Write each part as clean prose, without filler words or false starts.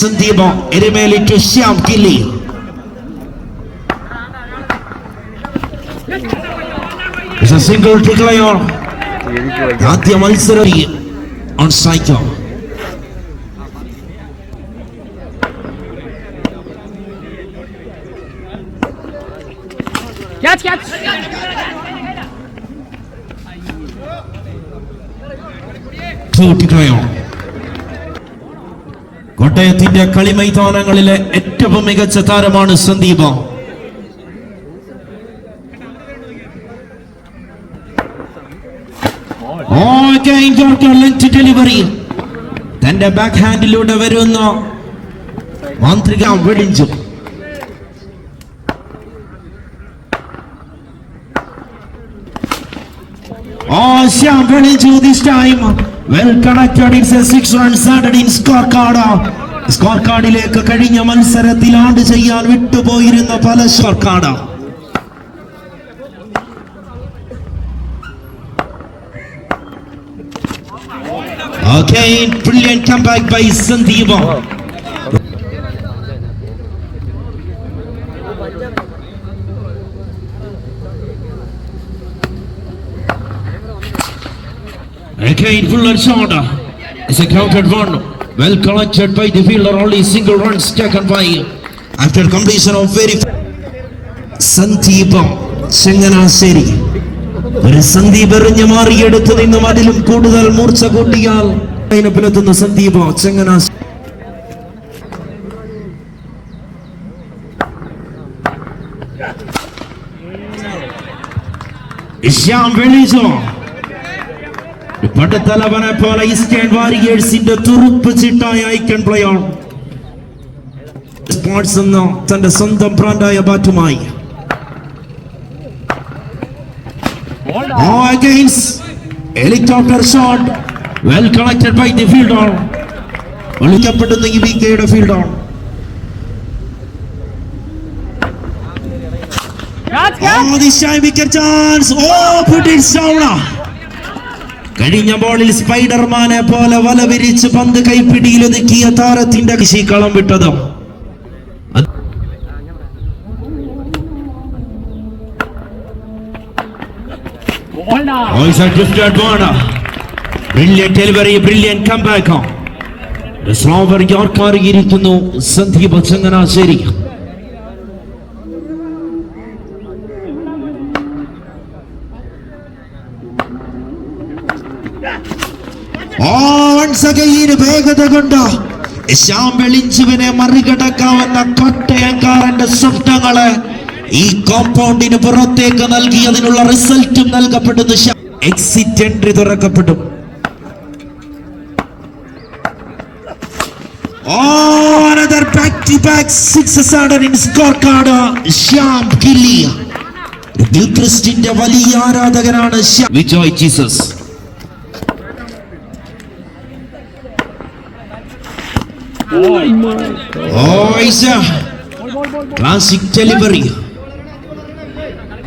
Sandeep Erimeli to Shyam Gilly. It's a single declare. Adya Malsari on cycle. Catch. Two declare. കോട്ടയത്തിന്റെ കളിമൈതാനങ്ങളിലെ ഏറ്റവും മികച്ച താരമാണ് Sandeep. Delivery തന്റെ back ഹാൻഡിലൂടെ വരുന്ന മാന്ത്രിക വെടിഞ്ചു. Shyam വെടിഞ്ചു. This time well connected. It's a 6 runs added in scorecard. സ്കോർകാർഡിലേക്ക് കഴിഞ്ഞ മത്സരത്തിൽ add ചെയ്യാൻ വിട്ടുപോയിരുന്ന പല scorecard. Okay, brilliant comeback by Sandeep. Again, fuller shot. It's a counted one. Well collected by the fielder. Only single runs taken by after completion of very Sandeep Changanaseri. ഒരു സന്ദീപ് എറിഞ്ഞു മാറിയെടുത്തു നിന്നും അതിലും കൂടുതൽ മൂർച്ച കൂട്ടിയാൽ അതിനെത്തുന്ന സന്ദീപ് ചങ്ങനാശ്ശേരി. ശ്യാം വെളിച്ചോ പടത്തലവനെ പോലെ ഈസ്റ്റേൺ വാരിയേഴ്സിന്റെ തുറുപ്പ് ചിട്ടായ ഐക്കൺ പ്ലെയർ സ്പോർട്സ് എന്ന തന്റെ സ്വന്തം ബ്രാൻഡായ ബാറ്റുമായി against helicopter shot well connected by the fielder. ഒളിക്കപ്പെടുന്ന ഈ വിക്കയുടെ fielder. This time wicket chance. Put it down. കഴിഞ്ഞ ബോളിൽ സ്പൈഡർമാനെ പോലെ വല വിരിച്ച് പന്ത് കൈപ്പിടിയിൽ ഒതുക്കിയ താരത്തിന്റെ കളം വിട്ടത്. Brilliant delivery, brilliant comeback. Slower Yorker ഇരിക്കുന്നു സന്ദീപ് ചങ്ങനാശ്ശേരി. once again വേഗത കൊണ്ട് ശ്യാം വെളിഞ്ചുവിനെ മറികടക്കാവുന്ന കൊട്ടയങ്കാരന്റെ സ്വപ്നങ്ങളെ ഈ കോമ്പൗണ്ടിന് പുറത്തേക്ക് നൽകിയതിനുള്ള റിസൾട്ടും നൽകപ്പെടുന്നു. എക്സിറ്റ് എൻട്രി തുറക്കപ്പെടും. another back-to-back sixes added in scorecard. Shyam Gilli ഗിൽക്രിസ്റ്റിന്റെ വലിയ ആരാധകനാണ് Vijay Jesus. It's a classic delivery.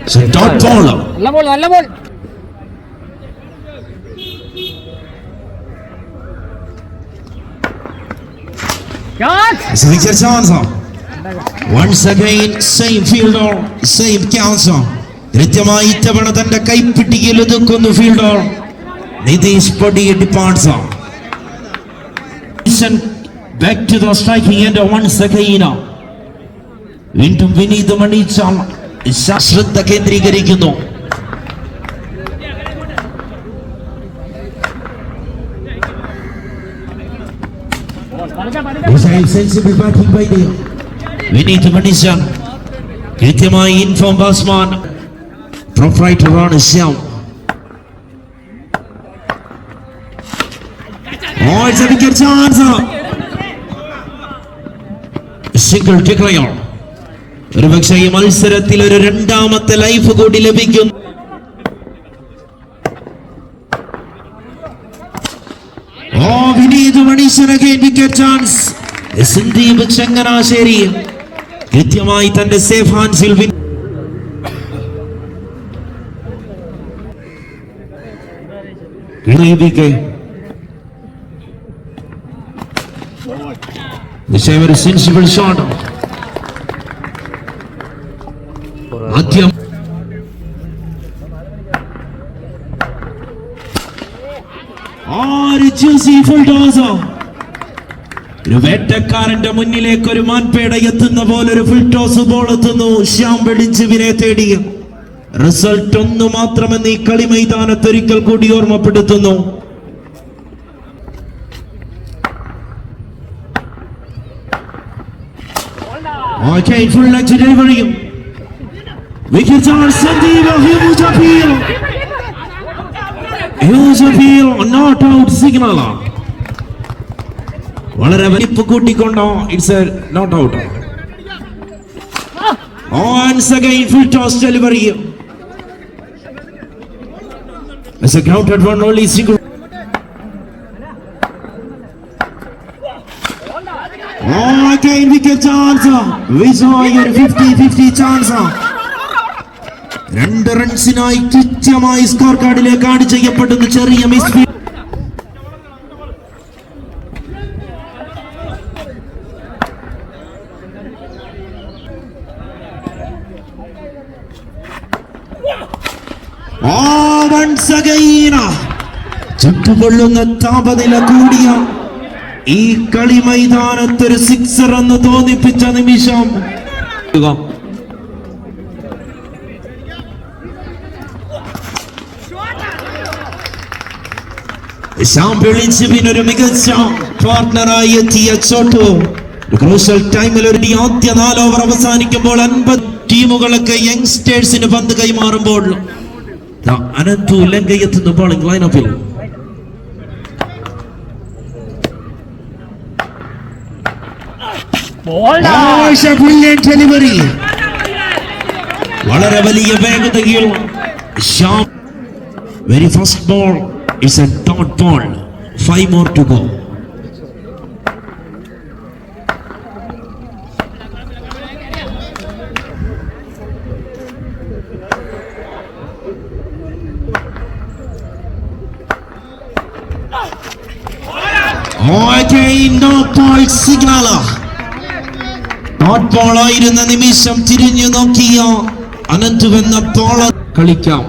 It's a dot ball. നല്ല ball. It's a wicket chance. Once again, same fielder, same counter. കൃത്യമായി ഇത്തവണ തന്റെ കൈപ്പിടിയിൽ ഒതുക്കുന്നു ഫീൽഡർ നിതീഷ് പടിയെ departs. Back to the striking end once again. വീണ്ടും വിനീത് മണിച്ചാൽ ശ്രദ്ധ കേന്ദ്രീകരിക്കുന്നു. Sensible batting by the Vineeth മണിച്ചാൽ. കൃത്യമായി ഇൻഫോം ബാറ്റ്സ്മാൻ പ്രൊപ്പറൈറ്റർ ആണ് Shyam. It's a wicket chance. Single declare. ഒരുപക്ഷേ ഈ മത്സരത്തിൽ ഒരു രണ്ടാമത്തെ ലൈഫ് കൂടി ലഭിക്കും. Oh, we need the Manishan again. Wicket chance. Sandeep Changanasheri. കൃത്യമായി തന്റെ സേഫ് ഹാൻഡ്സിൽ ഒരു സെൻസിബിൾ ഷോട്ട്. ആദ്യം ഒരു വേട്ടക്കാരന്റെ മുന്നിലേക്ക് ഒരു മാൻപേട എത്തുന്ന പോലെ ഒരു ഫുൾ ടോസ് ബോൾ എത്തുന്നു. ശ്യാം വെളിഞ്ചുവിനെ തേടി. റിസൾട്ട് ഒന്നു മാത്രമെന്ന് ഈ കളി മൈതാനത്ത് ഒരിക്കൽ കൂടി ഓർമ്മപ്പെടുത്തുന്നു. ഫുൾ ലെഗ് ഡെലിവറിയും നോട്ട് ഔട്ട് സിഗ്നലാണ്. വളരെ വലിപ്പ് കൂട്ടിക്കൊണ്ടോ it's a not out. Once again full toss delivery. As a counted one only single. Again wicket chance. Vijay 50-50 chance. 2 റൺസിനായി കൃത്യമായി സ്കോർ കാർഡിലേക്ക് ആഡ് ചെയ്യപ്പെടുന്ന ചെറിയ മിസ്. ചുട്ടുകൊള്ളുന്ന താപനില കൂടിയ ഈ കളി മൈതാനത്തൊരു സിക്സർ എന്ന് തോന്നിപ്പിച്ച നിമിഷം. ഒരു മികച്ച പാർട്ണറായി എത്തിയ ചോട്ടു. ക്രൂഷ്യൽ ടൈമിൽ ഒരു ആദ്യ 4 ഓവർ അവസാനിക്കുമ്പോൾ 50 ടീമുകളൊക്കെ യങ്സ്റ്റേഴ്സിന് പന്ത് കൈമാറുമ്പോൾ അനന്തു ലങ്കയെത്തുന്ന ബോളിംഗ് ലൈനപ്പിൽ. ഡെലിവറി വളരെ വലിയ വേഗതയിൽ. Very first ball it's a dot ball. 5 more to go. No ball ആയിരുന്ന നിമിഷം തിരിഞ്ഞു നോക്കിയ അനന്തുവെന്ന ബോൾ കളിക്കാം.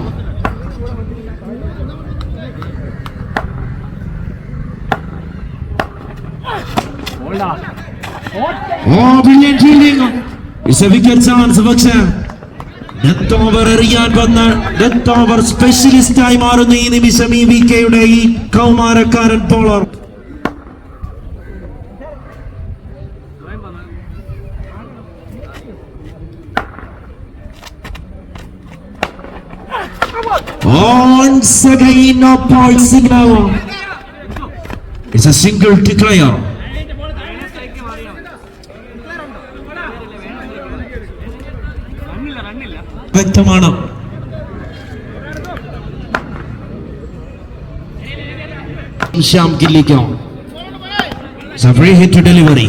ഡെത്ത് ഓവർ എറിയാൻ വന്ന ഡെത്ത് ഓവർ സ്പെഷ്യലിസ്റ്റ് ആയി മാറുന്ന ഈ നിമിഷം ഈ വികെയുടെ ഈ കൗമാരക്കാരൻ bowler. Once again no point signal. It's a single declare. വ്യക്തമാണ്. ശ്യാം ഗില്ലിക്കോ. It's a free hit to delivery.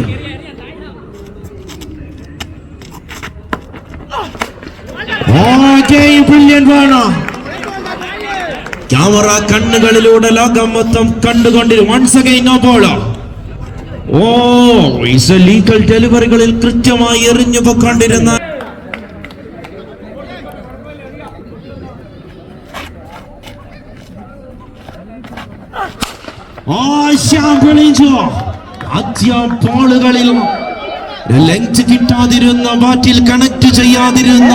Okay, brilliant one. Camera കണ്ണുകളിലൂടെ ലോകം മൊത്തം കണ്ടുകൊണ്ടിരുന്നു. Once again no ball. It's a legal ഡെലിവറികളിൽ കൃത്യമായി എറിഞ്ഞു പോയിക്കൊണ്ടിരുന്ന ആദ്യ ബോളുകളിൽ ലെങ്ത് കിട്ടാതിരുന്ന ബാറ്റിൽ കണക്ട് ചെയ്യാതിരുന്ന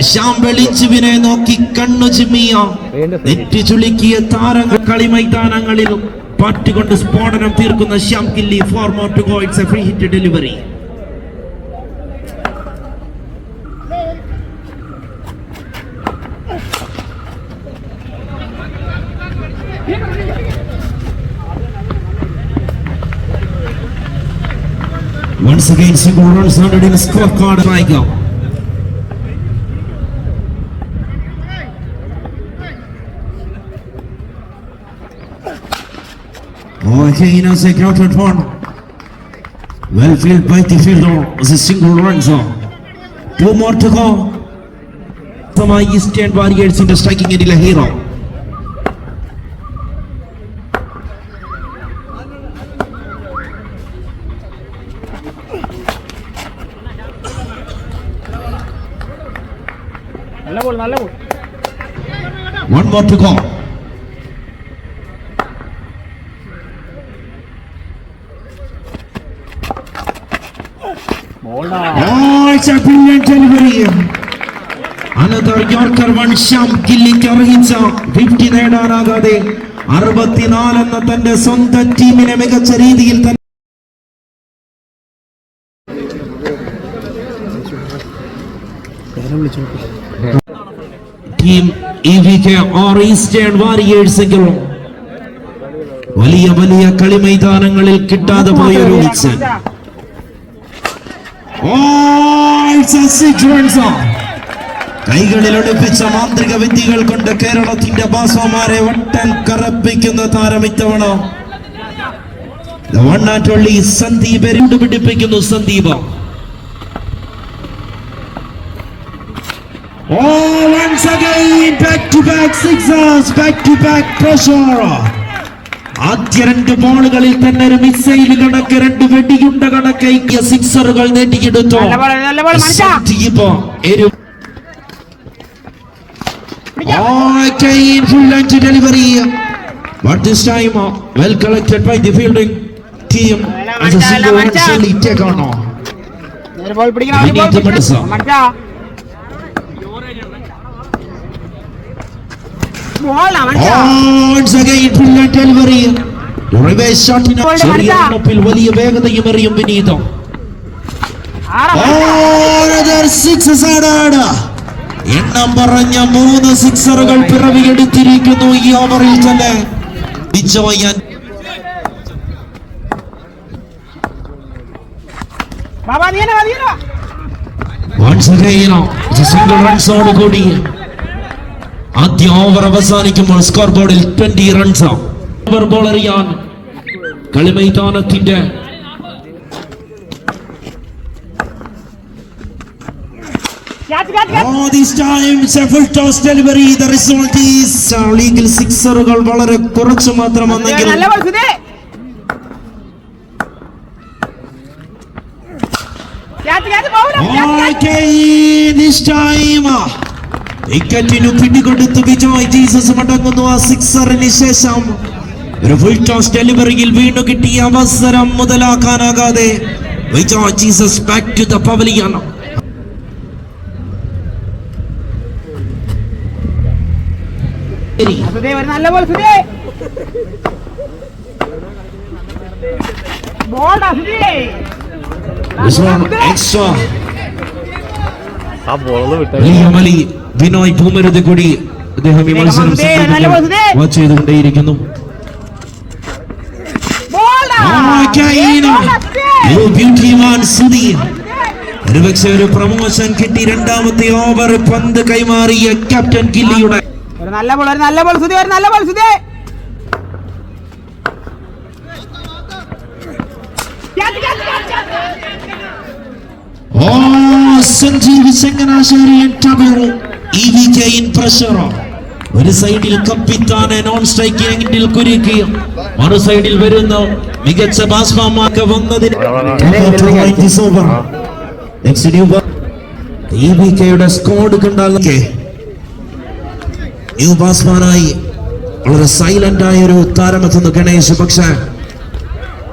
ശ്യാം വെളിഞ്ചുവിനെ നോക്കി കണ്ണു ചിമ്മിയ നെറ്റി ചുളുക്കിയ താരങ്ങൾ കളി മൈതാനങ്ങളിൽ പാട്ടുകൊണ്ട് സ്ഫോടനം തീർക്കുന്ന Shyam gilli. 4 more to go. It's a free hit delivery. Once again, single runs under in the scorecard. Tiger. again as a counted one. Well fielded by the fielder as a single run zone. 2 more to go. Sama Eastern Warriors in the striking end a hero. One more to go. Oh, it's a brilliant delivery. Another Yorker one Sham Gilly Karhinsa 50 നേടാനാകാതെ 64 എന്ന തന്റെ സ്വന്തം ടീമിനെ മികച്ച രീതിയിൽ തന്നെ team EVK or Eastern Warriors എങ്കിലും വലിയ വലിയ കളി മൈതാനങ്ങളിൽ കിട്ടാതെ പോയ ഒരു വിക്സൺ. കൈകളിൽ ഒളിപ്പിച്ച മാന്ത്രിക വിദ്യകൾ കൊണ്ട് കേരളത്തിന്റെ ബാസോമാരെ വട്ടൻ കറപ്പിക്കുന്ന താരം ഇത്തവണ Sandeep പിടിപ്പിക്കുന്നു. Sandeep once again back to back sixers, back to back pressure. ആദ്യ 2 ബോളുകളിൽ തന്നെ ഒരു മിസൈൽ കണക്ക് 2 വെടിയുണ്ട കണക്ക് സിക്സറുകൾ നേടിയെടുത്തു. Full length delivery, but this time well collected by the fielding team as a single run slowly take on. Once again full length delivery, reverse shot in ചെറിയ വലിയ വേഗതയും എറിയും വിനീത. Another 6 added. എണ്ണം പറഞ്ഞ 3 സിക്സറുകൾ പിറവിയെടുത്തിരിക്കുന്നു ഈ ഓവറിൽ തന്നെ. Vijayan once again single runs ഓട് കൂടി ആദ്യ ഓവർ അവസാനിക്കുമ്പോൾ സ്കോർ ബോർഡിൽ 20 റൺസ്. ഓവർ ബോൾ എറിയാൻ കളിമൈതാനത്തിന്റെ this time it's a full toss delivery. The result is legal sixeറുകൾ വളരെ കുറച്ച് മാത്രം വന്നെങ്കിലും this time വിക്കറ്റിനു പിടികൊടുത്ത് വിജയ് ജീസസ് മടങ്ങുന്നു. ആ സിക്സറിന് ശേഷം ഒരു ഫുൾ ടോസ് ഡെലിവറിയിൽ വീണ്ടും കിട്ടിയ അവസരം മുതലാക്കാനാകാതെ Vijay Jesus back to the pavilion. extra Vinoy ഭൂമരുത് കൂടി അദ്ദേഹം ഈ മത്സരം വാച്ച് ചെയ്തുകൊണ്ടേയിരിക്കുന്നു. ഒരുപക്ഷെ ഒരു പ്രമോഷൻ കിട്ടി. രണ്ടാമത്തെ ഓവർ പന്ത് കൈമാറിയ ക്യാപ്റ്റൻ ഗില്ലിയുടെ Sanjeev Changanassery EVK in pressure. ഒരു സൈഡിൽ കപ്പിത്താനെ നോൺ സ്ട്രൈക്കിംഗിൽ കുരുക്കി, മറു സൈഡിൽ വരുന്ന മികച്ച ബാറ്റ്സ്മാൻമാർക്ക് വന്നതിന് EVKയുടെ സ്കോഡ് കണ്ടാൽ ന്യൂ ബാറ്റ്സ്മാനായി വളരെ സൈലന്റ് ആയ ഒരു താരമെത്തുന്നു ഗണേഷ്. പക്ഷേ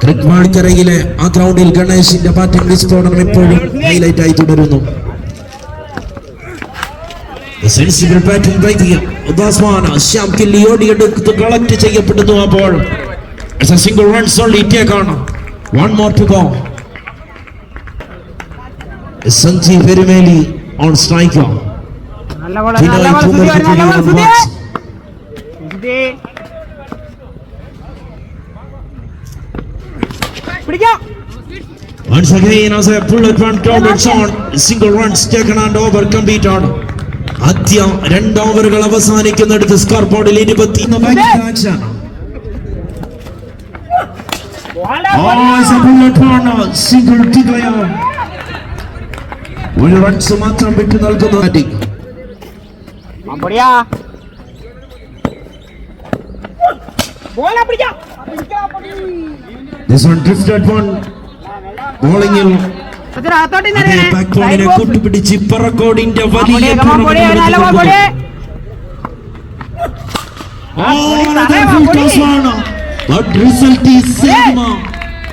ക്രിക്മാടിക്കരയിലെ ആ ഗ്രൗണ്ടിൽ ഗണേഷിന്റെ ബാറ്റിംഗ് വിസ്ഫോടനം ഇപ്പോഴും ഹൈലൈറ്റ് ആയി തുടരുന്നു. Sensible batting by batsman Shyam Killi ഓടിയെടുത്ത് കളക്ട് ചെയ്യപ്പെടുന്നു. അപ്പോൾ single runs only take on. 1 more to go. Sanjeev Perumeli on strike. Once again as a bullet one crowded shot, single runs taken and over completed. ആദ്യ 2 ഓവറുകൾ അവസാനിക്കുന്നിടത്ത് score ബോർഡിൽ 21 action. Single declare. ഒരു runs മാത്രം വിട്ടു നൽകുന്നു batting. This one drifted one. Bowling-il ബാക്ക്ബോണിനെ കൂട്ടുപിടിച്ച് പറക്കോടിന്റെ വലിയ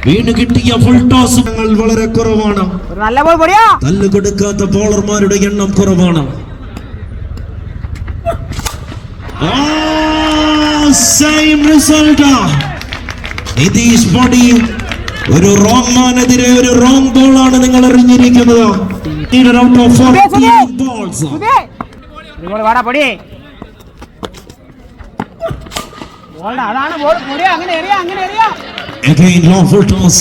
വീണ് കിട്ടിയ ഫുൾ ടോസ് വളരെ കുറവാണ്. തല്ല് കൊടുക്കാത്ത ബോളർമാരുടെ എണ്ണം കുറവാണ്. Same result. നിതീഷ് ബോഡി ഒരു റോങ് മാനെതിരെ ഒരു റോങ് ബോൾ ആണ് നിങ്ങൾ എറിഞ്ഞിരിക്കുന്നത്. Again long full toss.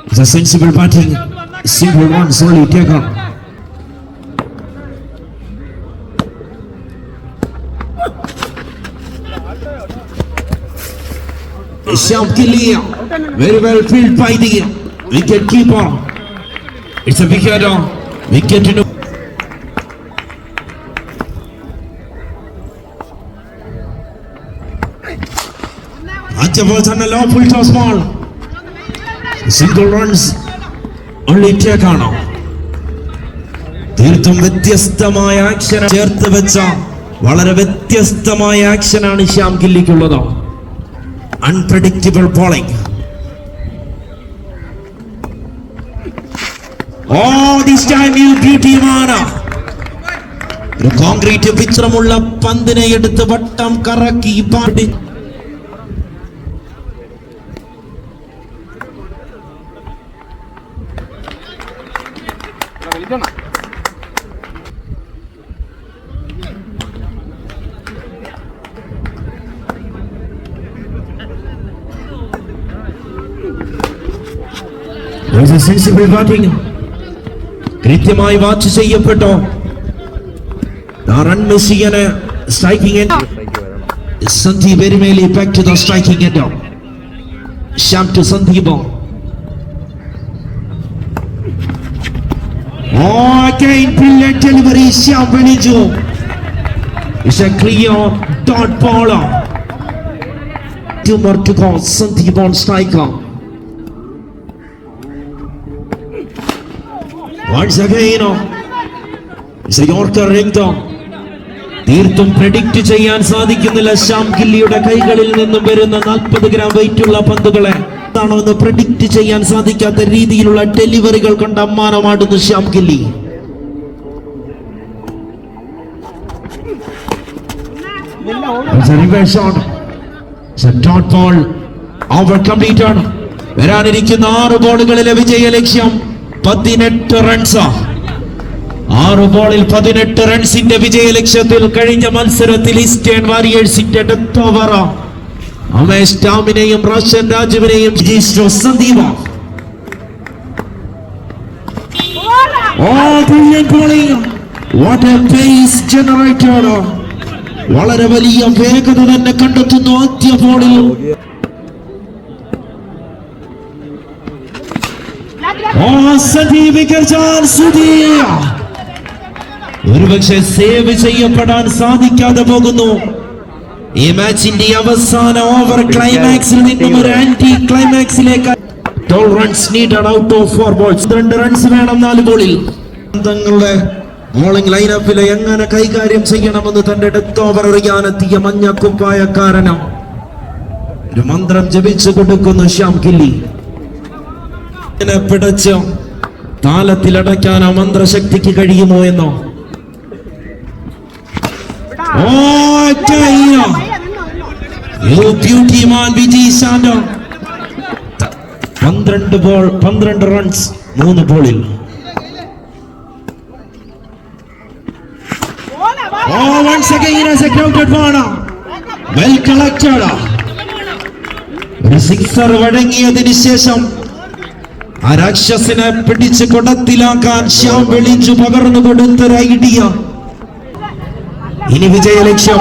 It's a sensible batting. Single runs only taken. Shyam Gilly very well fielded by the wicket keeper. It's a wicket. Wicket to Ajabals and a low full toss ball. Single runs only taken. തീർത്തും വ്യത്യസ്തമായ action ചേർത്ത് വെച്ച വളരെ വ്യത്യസ്തമായ ആക്ഷനാണ് ശ്യാം ഗില്ലിക്കുള്ളത്. Unpredictable bowling. Oh, this time you beauty man. ഒരു concrete പിച്ചറുമുള്ള പന്തിനെ എടുത്ത് വട്ടം കറക്കി പാടി. There's a sensible batting. കൃത്യമായി വാച്ച് ചെയ്യപ്പെട്ടോ. റൺ മിസ് ചെയ്യാന് striking end. Sandeep Erumeli back to the striking end. Shyam to Sandeep. Again brilliant delivery. Shyam Veliju. It's a clear dot ball. 2 more to go. Sandeep on striker. Once again, it's a Yorker ringtone. തീർത്തും predict ചെയ്യാൻ സാധിക്കുന്നില്ല ശ്യാം ഗില്ലിയുടെ കൈകളിൽ നിന്നും വരുന്ന 40 gram weight ഉള്ള പന്തുകളെ. ആണോ എന്ന് predict ചെയ്യാൻ സാധിക്കാത്ത രീതിയിലുള്ള ഡെലിവറികൾ കൊണ്ട് അമ്മാനമാടുന്നു ശ്യാം ഗില്ലി. വരാനിരിക്കുന്ന 6 ബോളുകളിലെ വിജയ ലക്ഷ്യം 18 റൺസ്. 6 ബോളിൽ 18 റൺസിന്റെ വിജയ ലക്ഷ്യത്തിൽ കഴിഞ്ഞ മത്സരത്തിൽ ഈസ്റ്റേൺ വാരിയേഴ്സിന്റെ ഡെത്ത് ഓവർ അമേഷ് ടാമിനെയും റോഷൻ രാജുവിനെയും സന്ദീപ്. വളരെ വലിയ വേഗത തന്നെ കണ്ടെത്തുന്നു ആദ്യ ബോളിൽ. ഒരുപക്ഷെ സേവ് ചെയ്യപ്പെടാൻ സാധിക്കാതെ പോകുന്നു. ഈ മാച്ചിന്റെ അവസാന ഓവർ ക്ലൈമാക്സിൽ നിന്നും ഒരു ആന്റി ക്ലൈമാക്സിലേക്ക്. 12 runs needed out of 4 balls. 2 runs വേണം 4 ബോളിൽ. തങ്ങളുടെ ബോളിംഗ് ലൈനപ്പിലെ എങ്ങനെ കൈകാര്യം ചെയ്യണമെന്ന് തന്റെ ഡെത്ത് ഓവർ എറിയാനെത്തിയ മഞ്ഞക്കുപ്പായക്കാരന് ഒരു മന്ത്രം ജപിച്ചു കൊടുക്കുന്നു ശ്യാം ഗില്ലി. പിടച്ച് താലത്തിലടയ്ക്കാൻ ആ മന്ത്രശക്തിക്ക് കഴിയുമോ എന്നോ? 12 റൺസ് 3 ബോളിൽ. Once again as a crowded one. Well collected. ഒരു സിക്സർ വഴങ്ങിയതിന് ശേഷം ആ രാക്ഷസിനെ പിടിച്ച് കൊടത്തിലാക്കാൻ ശ്യാം വെളിച്ചു പകർന്നു കൊടുത്തൊരു ഐഡിയ. ഇനി വിജയ ലക്ഷ്യം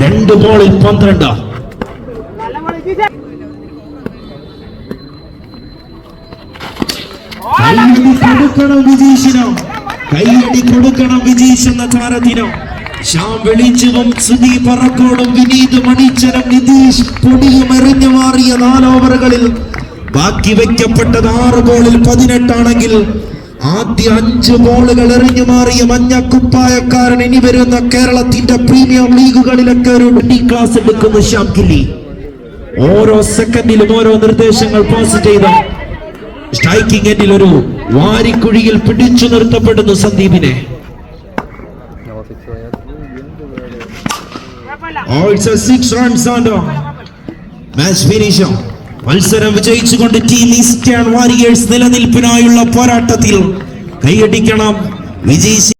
2 ബോളിൽ 12. കൈയടി കൊടുക്കണം വിജീഷിനോ, കൈയടി കൊടുക്കണം വിജീഷ് എന്ന താരത്തിനോ. ശ്യാം വെളിച്ചവും സുദീപ് പറക്കോടും വിനീത് മണിച്ചനും നിതീഷ് പൊടിയും എറിഞ്ഞു മാറിയ 4 ഓവറുകളിൽ ബാക്കി വെക്കപ്പെട്ടത് 6 ബോളിൽ 18 ആണെങ്കിൽ ആദ്യ 5 ബോളുകൾ എറിഞ്ഞു മാറിയ മഞ്ഞക്കുപ്പായക്കാരൻ ഇനി വരുന്ന കേരളത്തിന്റെ പ്രീമിയം ലീഗുകളിലൊക്കെ ഒരു ക്ലാസ് എടുക്കുന്നു ശ്യാം കില്ലി. ഓരോ സെക്കൻഡിലും ഓരോ നിർദ്ദേശങ്ങൾ പാസ് ചെയ്ത സ്ട്രൈക്കിംഗ് എൻഡിൽ ഒരു വാരിക്കുഴിയിൽ പിടിച്ചു നിർത്തപ്പെടുന്നു സന്ദീപിനെ. It's a 6 runs and match finish. മത്സരം വിജയിച്ചുകൊണ്ട് ടീം ഈസ്റ്റേൺ വാരിയേഴ്സ് നിലനിൽപ്പിനായുള്ള പോരാട്ടത്തിൽ കൈയടിക്കണം വിജയ്.